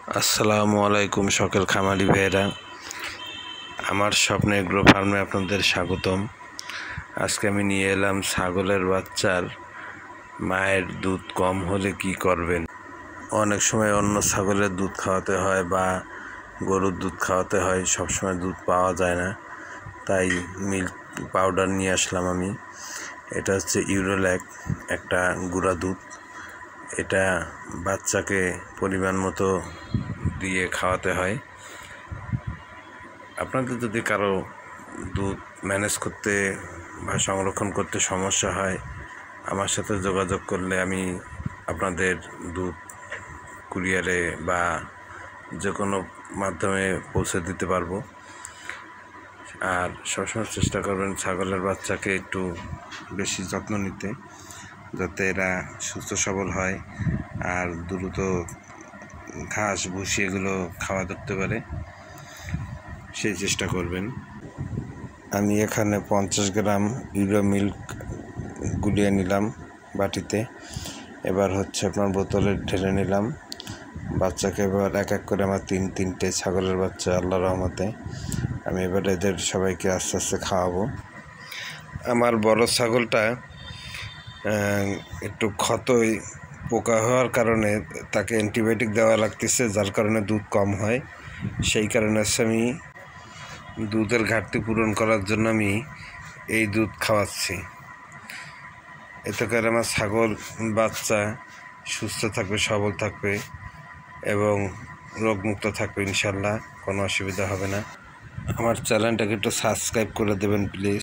আসসালামু আলাইকুম সকল খামারি ভাইয়েরা, আমার স্বপ্ন এগ্রো ফার্মে আপনাদের স্বাগতম। আজকে আমি নিয়ে এলাম ছাগলের বাচ্চার মায়ের দুধ কম হলে কি করবেন। অনেক সময় অন্য ছাগলের দুধ খাওয়াতে হয় বা গরুর দুধ খাওয়াতে হয়, সবসময় দুধ পাওয়া যায় না, তাই মিল্ক পাউডার নিয়ে আসলাম আমি। এটা হচ্ছে ইউরোল্যাক, একটা গুঁড়া দুধ। এটা বাচ্চাকে পরিমাণ মতো দিয়ে খাওয়াতে হয়। আপনাদের যদি কারো দুধ ম্যানেজ করতে বা সংরক্ষণ করতে সমস্যা হয়, আমার সাথে যোগাযোগ করলে আমি আপনাদের দুধ কুরিয়ারে বা যে কোনো মাধ্যমে পৌঁছে দিতে পারবো। আর সবসময় চেষ্টা করবেন ছাগলের বাচ্চাকে একটু বেশি যত্ন নিতে, যাতে এরা সুস্থ সবল হয় আর দ্রুত ঘাস ভুসি এগুলো খাওয়া ধরতে পারে, সেই চেষ্টা করবেন। আমি এখানে 50 গ্রাম ইউরো মিল্ক গুলিয়ে নিলাম বাটিতে। এবার হচ্ছে আপনার বোতলে ঢেলে নিলাম। বাচ্চাকে এবার এক এক করে আমার তিনটে ছাগলের বাচ্চা, আল্লাহর রহমতে আমি এবার এদের সবাইকে আস্তে আস্তে খাওয়াবো। আমার বড় ছাগলটা একটু ক্ষতই পোকা হওয়ার কারণে তাকে অ্যান্টিবায়োটিক দেওয়া লাগতেছে, যার কারণে দুধ কম হয়। সেই কারণে আমি দুধের ঘাটতি পূরণ করার জন্য আমি এই দুধ খাওয়াচ্ছি। এতে করে আমার ছাগল বাচ্চা সুস্থ থাকবে, সবল থাকবে এবং রোগমুক্ত থাকবে, ইনশাল্লাহ কোনো অসুবিধা হবে না। আমার চ্যানেলটাকে একটু সাবস্ক্রাইব করে দেবেন প্লিজ।